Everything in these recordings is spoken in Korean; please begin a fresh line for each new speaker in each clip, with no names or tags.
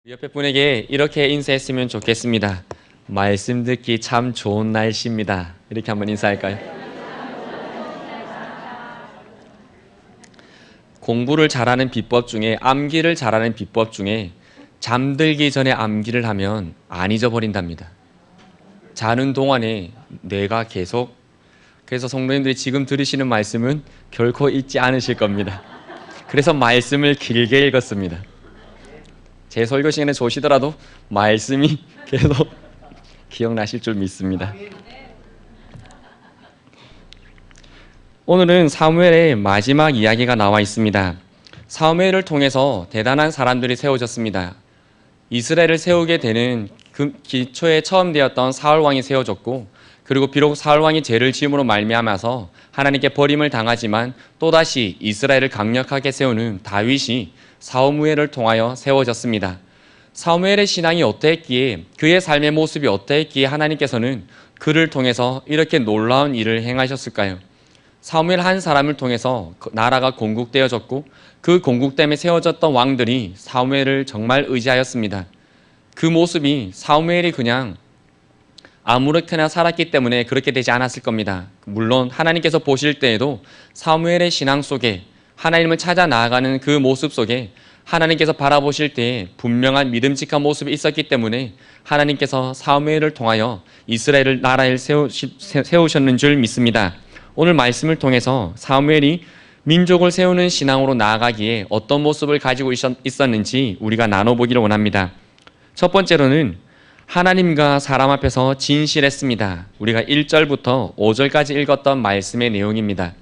옆에 분에게 이렇게 인사했으면 좋겠습니다. 말씀 듣기 참 좋은 날씨입니다. 이렇게 한번 인사할까요? 공부를 잘하는 비법 중에, 암기를 잘하는 비법 중에 잠들기 전에 암기를 하면 안 잊어버린답니다. 자는 동안에 뇌가 계속, 그래서 성도님들이 지금 들으시는 말씀은 결코 잊지 않으실 겁니다. 그래서 말씀을 길게 읽었습니다. 제 설교 시간에 좋으시더라도 말씀이 계속 기억나실 줄 믿습니다. 오늘은 사무엘의 마지막 이야기가 나와 있습니다. 사무엘을 통해서 대단한 사람들이 세워졌습니다. 이스라엘을 세우게 되는 그 기초에 처음 되었던 사울왕이 세워졌고, 그리고 비록 사울왕이 죄를 지음으로 말미암아서 하나님께 버림을 당하지만 또다시 이스라엘을 강력하게 세우는 다윗이 사무엘을 통하여 세워졌습니다. 사무엘의 신앙이 어떠했기에, 그의 삶의 모습이 어떠했기에 하나님께서는 그를 통해서 이렇게 놀라운 일을 행하셨을까요? 사무엘 한 사람을 통해서 나라가 건국되어졌고, 그 건국됨에 세워졌던 왕들이 사무엘을 정말 의지하였습니다. 그 모습이 사무엘이 그냥 아무렇게나 살았기 때문에 그렇게 되지 않았을 겁니다. 물론 하나님께서 보실 때에도 사무엘의 신앙 속에, 하나님을 찾아 나아가는 그 모습 속에 하나님께서 바라보실 때에 분명한 믿음직한 모습이 있었기 때문에 하나님께서 사무엘을 통하여 이스라엘을 나라를 세우셨는 줄 믿습니다. 오늘 말씀을 통해서 사무엘이 민족을 세우는 신앙으로 나아가기에 어떤 모습을 가지고 있었는지 우리가 나눠보기를 원합니다. 첫 번째로는 하나님과 사람 앞에서 진실했습니다. 우리가 1절부터 5절까지 읽었던 말씀의 내용입니다.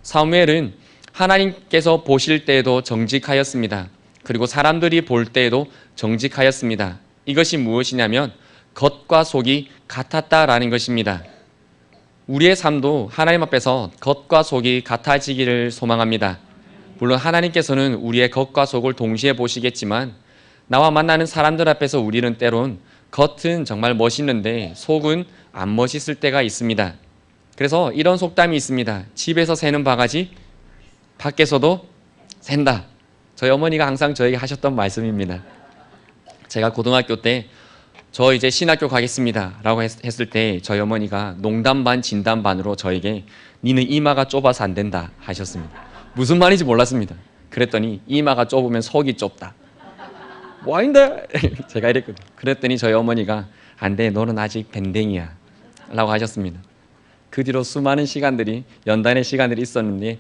사무엘은 하나님께서 보실 때에도 정직하였습니다. 그리고 사람들이 볼 때에도 정직하였습니다. 이것이 무엇이냐면 겉과 속이 같았다라는 것입니다. 우리의 삶도 하나님 앞에서 겉과 속이 같아지기를 소망합니다. 물론 하나님께서는 우리의 겉과 속을 동시에 보시겠지만 나와 만나는 사람들 앞에서 우리는 때론 겉은 정말 멋있는데 속은 안 멋있을 때가 있습니다. 그래서 이런 속담이 있습니다. 집에서 새는 바가지 밖에서도 샌다. 저희 어머니가 항상 저에게 하셨던 말씀입니다. 제가 고등학교 때 저 이제 신학교 가겠습니다 라고 했을 때 저희 어머니가 농담 반 진담 반으로 저에게 니는 이마가 좁아서 안 된다 하셨습니다. 무슨 말인지 몰랐습니다. 그랬더니 이마가 좁으면 속이 좁다. 뭐 아닌데? 제가 이랬거든요. 그랬더니 저희 어머니가 안 돼, 너는 아직 밴댕이야 라고 하셨습니다. 그 뒤로 수많은 시간들이, 연단의 시간들이 있었는데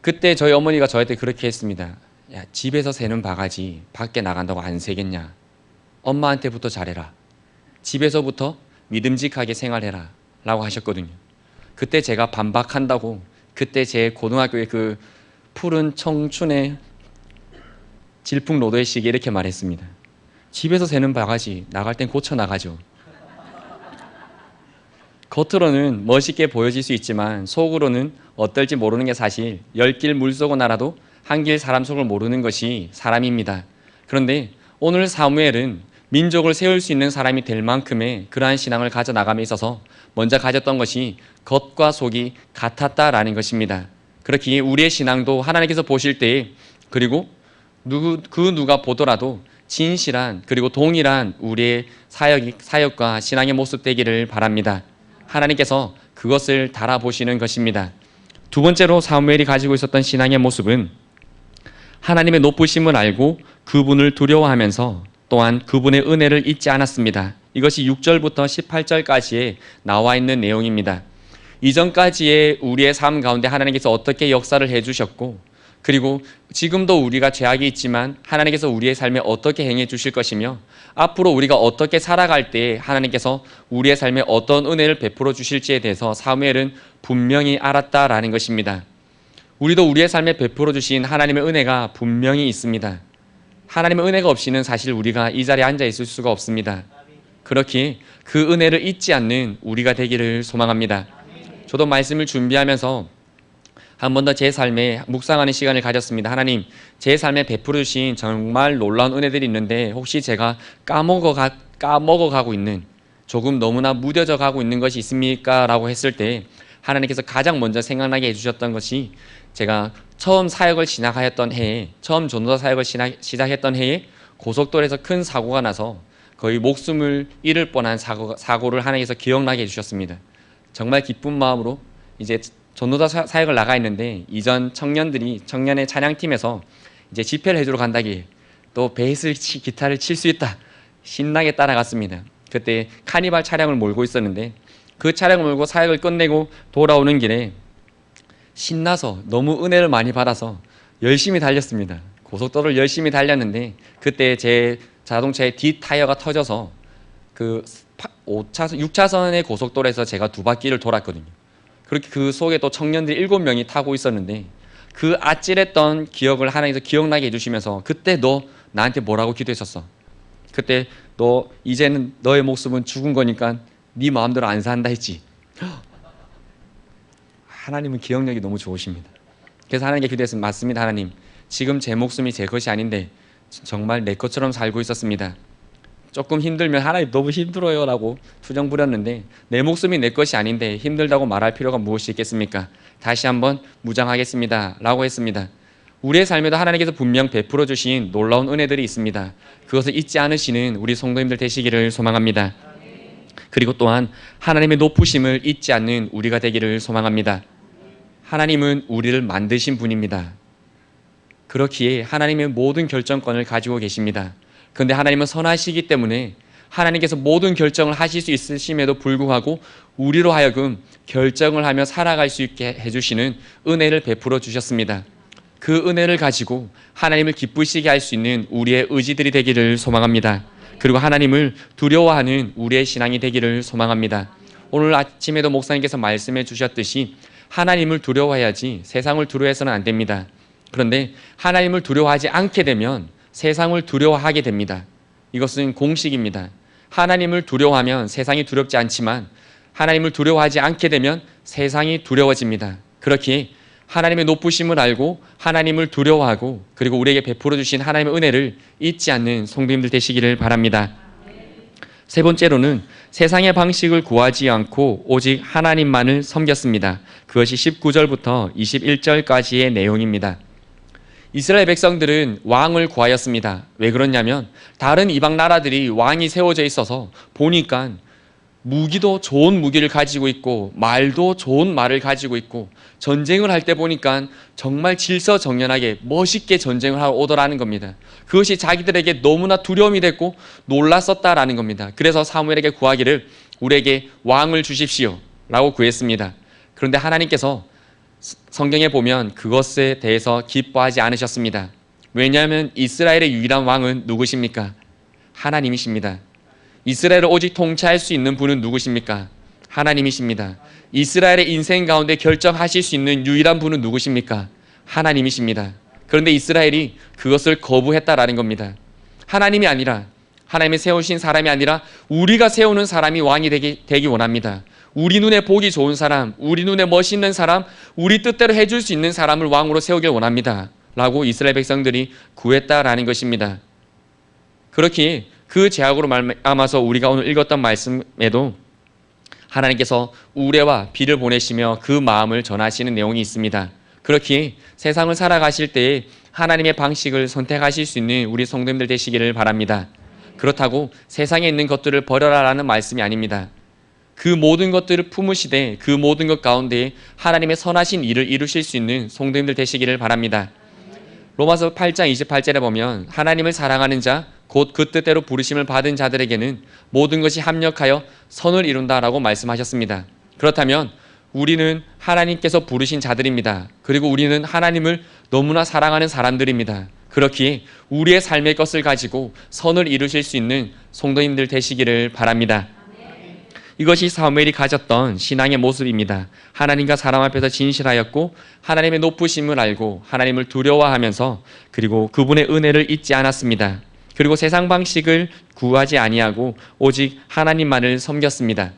그때 저희 어머니가 저한테 그렇게 했습니다. 야, 집에서 새는 바가지 밖에 나간다고 안 새겠냐? 엄마한테부터 잘해라. 집에서부터 믿음직하게 생활해라 라고 하셨거든요. 그때 제가 반박한다고, 그때 제 고등학교의 그 푸른 청춘의 질풍노도의 시기에 이렇게 말했습니다. 집에서 새는 바가지 나갈 땐 고쳐 나가죠. 겉으로는 멋있게 보여질 수 있지만 속으로는 어떨지 모르는 게 사실, 열 길 물속은 알아도 한 길 사람 속을 모르는 것이 사람입니다. 그런데 오늘 사무엘은 민족을 세울 수 있는 사람이 될 만큼의 그러한 신앙을 가져나감에 있어서 먼저 가졌던 것이 겉과 속이 같았다라는 것입니다. 그렇기에 우리의 신앙도 하나님께서 보실 때에, 그리고 누가 보더라도 진실한, 그리고 동일한 우리의 사역과 신앙의 모습 되기를 바랍니다. 하나님께서 그것을 달아보시는 것입니다. 두 번째로 사무엘이 가지고 있었던 신앙의 모습은 하나님의 높으심을 알고 그분을 두려워하면서 또한 그분의 은혜를 잊지 않았습니다. 이것이 6절부터 18절까지에 나와 있는 내용입니다. 이전까지의 우리의 삶 가운데 하나님께서 어떻게 역사를 해주셨고, 그리고 지금도 우리가 죄악이 있지만 하나님께서 우리의 삶에 어떻게 행해 주실 것이며, 앞으로 우리가 어떻게 살아갈 때 하나님께서 우리의 삶에 어떤 은혜를 베풀어 주실지에 대해서 사무엘은 분명히 알았다라는 것입니다. 우리도 우리의 삶에 베풀어 주신 하나님의 은혜가 분명히 있습니다. 하나님의 은혜가 없이는 사실 우리가 이 자리에 앉아 있을 수가 없습니다. 그렇기에 그 은혜를 잊지 않는 우리가 되기를 소망합니다. 저도 말씀을 준비하면서 한 번 더 제 삶에 묵상하는 시간을 가졌습니다. 하나님, 제 삶에 베풀어 주신 정말 놀라운 은혜들이 있는데 혹시 제가 까먹어가고 있는, 조금 너무나 무뎌져 가고 있는 것이 있습니까? 라고 했을 때 하나님께서 가장 먼저 생각나게 해주셨던 것이, 제가 처음 사역을 시작하였던 해에, 처음 전도사 사역을 시작했던 해에 고속도로에서 큰 사고가 나서 거의 목숨을 잃을 뻔한 사고를 하나님께서 기억나게 해주셨습니다. 정말 기쁜 마음으로 이제 전도자 사역을 나가 있는데 이전 청년의 찬양팀에서 이제 집회를 해주러 간다기에 또 베이스 기타를 칠 수 있다 신나게 따라갔습니다. 그때 카니발 차량을 몰고 있었는데 그 차량을 몰고 사역을 끝내고 돌아오는 길에 신나서 너무 은혜를 많이 받아서 열심히 달렸습니다. 고속도로를 열심히 달렸는데 그때 제 자동차의 뒷타이어가 터져서 그 6차선의 고속도로에서 제가 두 바퀴를 돌았거든요. 그렇게 그 속에 또 청년들이 7명이 타고 있었는데 그 아찔했던 기억을 하나님께서 기억나게 해주시면서 그때 너 나한테 뭐라고 기도했었어? 그때 너 이제는 너의 목숨은 죽은 거니까 네 마음대로 안 산다 했지. 하나님은 기억력이 너무 좋으십니다. 그래서 하나님께 기도했습니다. 맞습니다 하나님. 지금 제 목숨이 제 것이 아닌데 정말 내 것처럼 살고 있었습니다. 조금 힘들면 하나님 너무 힘들어요 라고 투정 부렸는데 내 목숨이 내 것이 아닌데 힘들다고 말할 필요가 무엇이 있겠습니까? 다시 한번 무장하겠습니다 라고 했습니다. 우리의 삶에도 하나님께서 분명 베풀어 주신 놀라운 은혜들이 있습니다. 그것을 잊지 않으시는 우리 성도님들 되시기를 소망합니다. 그리고 또한 하나님의 높으심을 잊지 않는 우리가 되기를 소망합니다. 하나님은 우리를 만드신 분입니다. 그렇기에 하나님의 모든 결정권을 가지고 계십니다. 그런데 하나님은 선하시기 때문에 하나님께서 모든 결정을 하실 수 있으심에도 불구하고 우리로 하여금 결정을 하며 살아갈 수 있게 해주시는 은혜를 베풀어 주셨습니다. 그 은혜를 가지고 하나님을 기쁘시게 할 수 있는 우리의 의지들이 되기를 소망합니다. 그리고 하나님을 두려워하는 우리의 신앙이 되기를 소망합니다. 오늘 아침에도 목사님께서 말씀해 주셨듯이 하나님을 두려워해야지 세상을 두려워해서는 안 됩니다. 그런데 하나님을 두려워하지 않게 되면 세상을 두려워하게 됩니다. 이것은 공식입니다. 하나님을 두려워하면 세상이 두렵지 않지만 하나님을 두려워하지 않게 되면 세상이 두려워집니다. 그렇기에 하나님의 높으심을 알고 하나님을 두려워하고 그리고 우리에게 베풀어 주신 하나님의 은혜를 잊지 않는 성도님들 되시기를 바랍니다. 세 번째로는 세상의 방식을 구하지 않고 오직 하나님만을 섬겼습니다. 그것이 19절부터 21절까지의 내용입니다. 이스라엘 백성들은 왕을 구하였습니다. 왜 그러냐면 다른 이방 나라들이 왕이 세워져 있어서 보니까 무기도 좋은 무기를 가지고 있고 말도 좋은 말을 가지고 있고 전쟁을 할 때 보니까 정말 질서정연하게 멋있게 전쟁을 하러 오더라는 겁니다. 그것이 자기들에게 너무나 두려움이 됐고 놀랐었다라는 겁니다. 그래서 사무엘에게 구하기를 우리에게 왕을 주십시오 라고 구했습니다. 그런데 하나님께서 성경에 보면 그것에 대해서 기뻐하지 않으셨습니다. 왜냐하면 이스라엘의 유일한 왕은 누구십니까? 하나님이십니다. 이스라엘을 오직 통치할 수 있는 분은 누구십니까? 하나님이십니다. 이스라엘의 인생 가운데 결정하실 수 있는 유일한 분은 누구십니까? 하나님이십니다. 그런데 이스라엘이 그것을 거부했다라는 겁니다. 하나님이 아니라 하나님이 세우신 사람이 아니라 우리가 세우는 사람이 왕이 되기 원합니다. 우리 눈에 보기 좋은 사람, 우리 눈에 멋있는 사람, 우리 뜻대로 해줄 수 있는 사람을 왕으로 세우길 원합니다 라고 이스라엘 백성들이 구했다라는 것입니다. 그렇기에 그 제약으로 말미암아서 우리가 오늘 읽었던 말씀에도 하나님께서 우레와 비를 보내시며 그 마음을 전하시는 내용이 있습니다. 그렇기에 세상을 살아가실 때에 하나님의 방식을 선택하실 수 있는 우리 성도님들 되시기를 바랍니다. 그렇다고 세상에 있는 것들을 버려라라는 말씀이 아닙니다. 그 모든 것들을 품으시되 그 모든 것 가운데 하나님의 선하신 일을 이루실 수 있는 성도님들 되시기를 바랍니다. 로마서 8장 28절에 보면 하나님을 사랑하는 자 곧 그 뜻대로 부르심을 받은 자들에게는 모든 것이 합력하여 선을 이룬다라고 말씀하셨습니다. 그렇다면 우리는 하나님께서 부르신 자들입니다. 그리고 우리는 하나님을 너무나 사랑하는 사람들입니다. 그렇기에 우리의 삶의 것을 가지고 선을 이루실 수 있는 성도님들 되시기를 바랍니다. 이것이 사무엘이 가졌던 신앙의 모습입니다. 하나님과 사람 앞에서 진실하였고 하나님의 높으심을 알고 하나님을 두려워하면서 그리고 그분의 은혜를 잊지 않았습니다. 그리고 세상 방식을 구하지 아니하고 오직 하나님만을 섬겼습니다.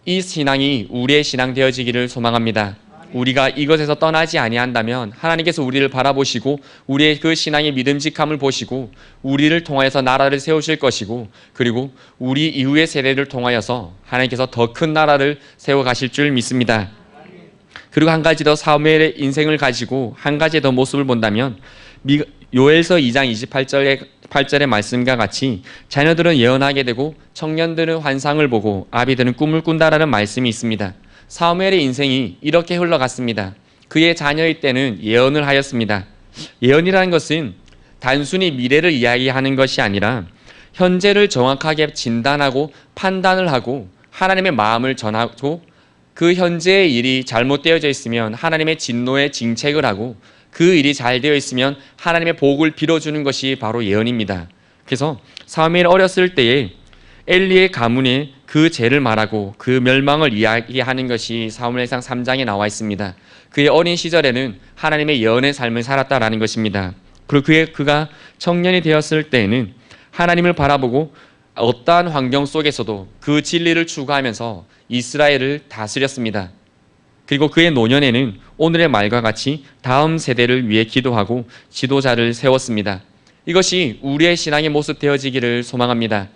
이 신앙이 우리의 신앙 되어지기를 소망합니다. 우리가 이것에서 떠나지 아니한다면 하나님께서 우리를 바라보시고 우리의 그 신앙의 믿음직함을 보시고 우리를 통하여서 나라를 세우실 것이고 그리고 우리 이후의 세대를 통하여서 하나님께서 더 큰 나라를 세워가실 줄 믿습니다. 그리고 한 가지 더 사무엘의 인생을 가지고 한 가지 더 모습을 본다면 요엘서 2장 28절의 말씀과 같이 자녀들은 예언하게 되고 청년들은 환상을 보고 아비들은 꿈을 꾼다라는 말씀이 있습니다. 사무엘의 인생이 이렇게 흘러갔습니다. 그의 자녀의 때는 예언을 하였습니다. 예언이라는 것은 단순히 미래를 이야기하는 것이 아니라 현재를 정확하게 진단하고 판단을 하고 하나님의 마음을 전하고 그 현재의 일이 잘못되어져 있으면 하나님의 진노에 징책을 하고 그 일이 잘 되어 있으면 하나님의 복을 빌어주는 것이 바로 예언입니다. 그래서 사무엘 어렸을 때에 엘리의 가문에 그 죄를 말하고 그 멸망을 이야기하는 것이 사무엘상 3장에 나와 있습니다. 그의 어린 시절에는 하나님의 예언의 삶을 살았다라는 것입니다. 그리고 그가 청년이 되었을 때에는 하나님을 바라보고 어떠한 환경 속에서도 그 진리를 추구하면서 이스라엘을 다스렸습니다. 그리고 그의 노년에는 오늘의 말과 같이 다음 세대를 위해 기도하고 지도자를 세웠습니다. 이것이 우리의 신앙의 모습 되어지기를 소망합니다.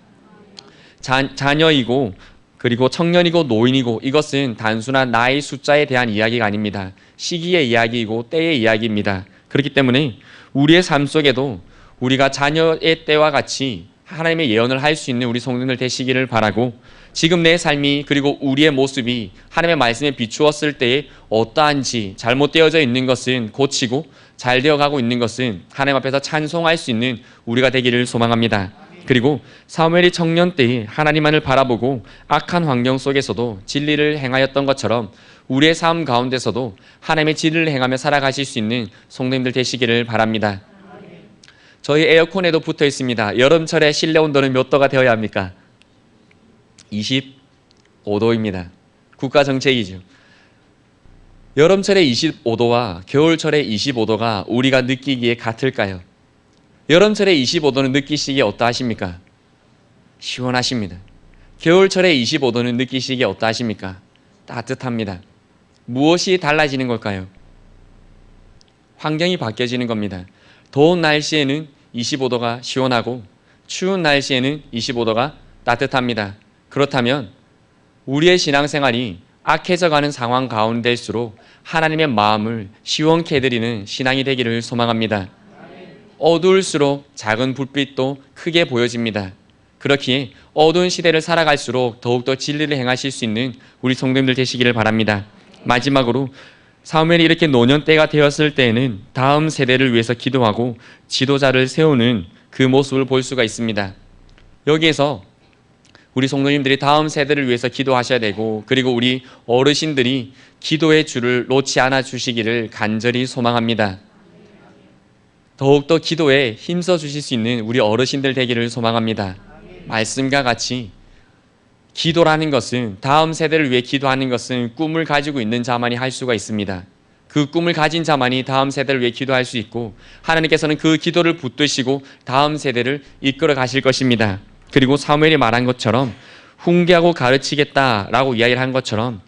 자녀이고 그리고 청년이고 노인이고 이것은 단순한 나이 숫자에 대한 이야기가 아닙니다. 시기의 이야기이고 때의 이야기입니다. 그렇기 때문에 우리의 삶 속에도 우리가 자녀의 때와 같이 하나님의 예언을 할 수 있는 우리 성도들 되시기를 바라고 지금 내 삶이 그리고 우리의 모습이 하나님의 말씀에 비추었을 때에 어떠한지 잘못되어져 있는 것은 고치고 잘 되어가고 있는 것은 하나님 앞에서 찬송할 수 있는 우리가 되기를 소망합니다. 그리고 사무엘이 청년 때에 하나님만을 바라보고 악한 환경 속에서도 진리를 행하였던 것처럼 우리의 삶 가운데서도 하나님의 진리를 행하며 살아가실 수 있는 성도님들 되시기를 바랍니다. 저희 에어컨에도 붙어 있습니다. 여름철에 실내 온도는 몇 도가 되어야 합니까? 25도입니다. 국가 정책이죠. 여름철에 25도와 겨울철에 25도가 우리가 느끼기에 같을까요? 여름철에 25도는 느끼시기에 어떠하십니까? 시원하십니다. 겨울철에 25도는 느끼시기에 어떠하십니까? 따뜻합니다. 무엇이 달라지는 걸까요? 환경이 바뀌어지는 겁니다. 더운 날씨에는 25도가 시원하고 추운 날씨에는 25도가 따뜻합니다. 그렇다면 우리의 신앙생활이 악해져가는 상황 가운데일수록 하나님의 마음을 시원케 해드리는 신앙이 되기를 소망합니다. 어두울수록 작은 불빛도 크게 보여집니다. 그렇기에 어두운 시대를 살아갈수록 더욱더 진리를 행하실 수 있는 우리 성도님들 되시기를 바랍니다. 마지막으로 사무엘이 이렇게 노년 때가 되었을 때에는 다음 세대를 위해서 기도하고 지도자를 세우는 그 모습을 볼 수가 있습니다. 여기에서 우리 성도님들이 다음 세대를 위해서 기도하셔야 되고 그리고 우리 어르신들이 기도의 줄을 놓지 않아 주시기를 간절히 소망합니다. 더욱더 기도에 힘써 주실 수 있는 우리 어르신들 되기를 소망합니다. 말씀과 같이 기도라는 것은 다음 세대를 위해 기도하는 것은 꿈을 가지고 있는 자만이 할 수가 있습니다. 그 꿈을 가진 자만이 다음 세대를 위해 기도할 수 있고 하나님께서는 그 기도를 붙드시고 다음 세대를 이끌어 가실 것입니다. 그리고 사무엘이 말한 것처럼 훈계하고 가르치겠다라고 이야기를 한 것처럼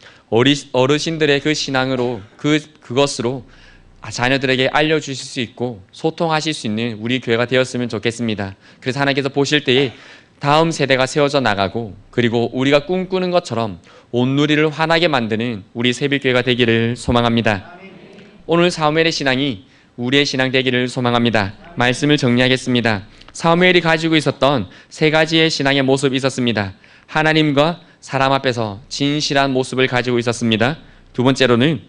어르신들의 그 신앙으로 그것으로 자녀들에게 알려주실 수 있고 소통하실 수 있는 우리 교회가 되었으면 좋겠습니다. 그래서 하나님께서 보실 때에 다음 세대가 세워져 나가고 그리고 우리가 꿈꾸는 것처럼 온누리를 환하게 만드는 우리 새벽교회가 되기를 소망합니다. 오늘 사무엘의 신앙이 우리의 신앙 되기를 소망합니다. 말씀을 정리하겠습니다. 사무엘이 가지고 있었던 세 가지의 신앙의 모습이 있었습니다. 하나님과 사람 앞에서 진실한 모습을 가지고 있었습니다. 두 번째로는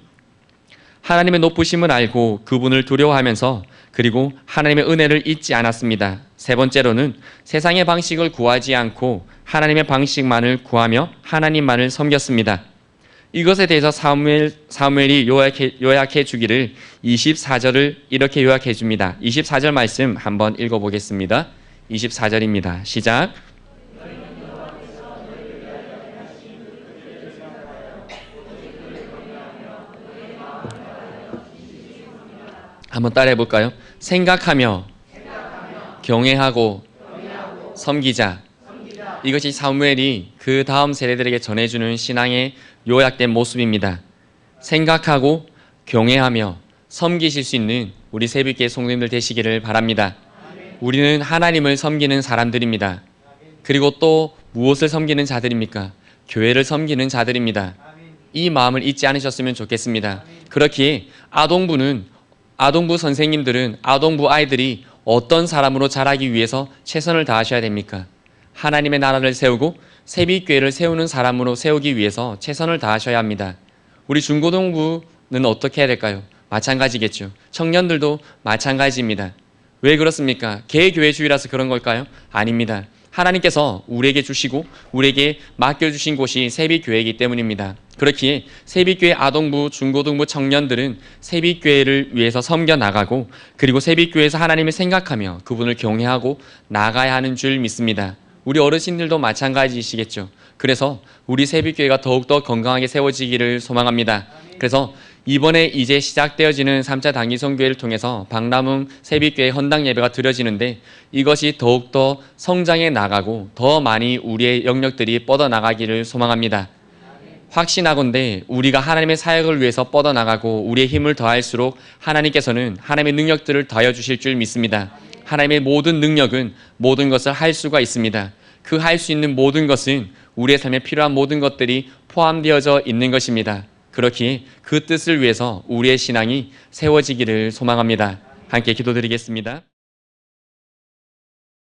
하나님의 높으심을 알고 그분을 두려워하면서 그리고 하나님의 은혜를 잊지 않았습니다. 세 번째로는 세상의 방식을 구하지 않고 하나님의 방식만을 구하며 하나님만을 섬겼습니다. 이것에 대해서 사무엘이 요약해 주기를 24절을 이렇게 요약해 줍니다. 24절 말씀 한번 읽어보겠습니다. 24절입니다. 시작. 한번 따라해 볼까요? 생각하며 경외하고 섬기자. 이것이 사무엘이 그 다음 세대들에게 전해주는 신앙의 요약된 모습입니다. 생각하고 경외하며 섬기실 수 있는 우리 새벽교회 성도님들 되시기를 바랍니다. 우리는 하나님을 섬기는 사람들입니다. 그리고 또 무엇을 섬기는 자들입니까? 교회를 섬기는 자들입니다. 이 마음을 잊지 않으셨으면 좋겠습니다. 그렇기에 아동부 선생님들은 아동부 아이들이 어떤 사람으로 자라기 위해서 최선을 다하셔야 됩니까? 하나님의 나라를 세우고 세빛교회를 세우는 사람으로 세우기 위해서 최선을 다하셔야 합니다. 우리 중고등부는 어떻게 해야 될까요? 마찬가지겠죠. 청년들도 마찬가지입니다. 왜 그렇습니까? 개교회주의라서 그런 걸까요? 아닙니다. 하나님께서 우리에게 주시고 우리에게 맡겨주신 곳이 세빛교회이기 때문입니다. 그렇기에 세빛교회 아동부, 중고등부 청년들은 세빛교회를 위해서 섬겨나가고 그리고 세빛교회에서 하나님을 생각하며 그분을 경외하고 나가야 하는 줄 믿습니다. 우리 어르신들도 마찬가지이시겠죠. 그래서 우리 세빛교회가 더욱더 건강하게 세워지기를 소망합니다. 그래서 이번에 이제 시작되어지는 3차 단기성교회를 통해서 박람흥 세빛교회 헌당 예배가 드려지는데 이것이 더욱더 성장해 나가고 더 많이 우리의 영역들이 뻗어나가기를 소망합니다. 확신하건대 우리가 하나님의 사역을 위해서 뻗어나가고 우리의 힘을 더할수록 하나님께서는 하나님의 능력들을 더하여 주실 줄 믿습니다. 하나님의 모든 능력은 모든 것을 할 수가 있습니다. 그 할 수 있는 모든 것은 우리의 삶에 필요한 모든 것들이 포함되어져 있는 것입니다. 그렇기에 그 뜻을 위해서 우리의 신앙이 세워지기를 소망합니다. 함께 기도드리겠습니다.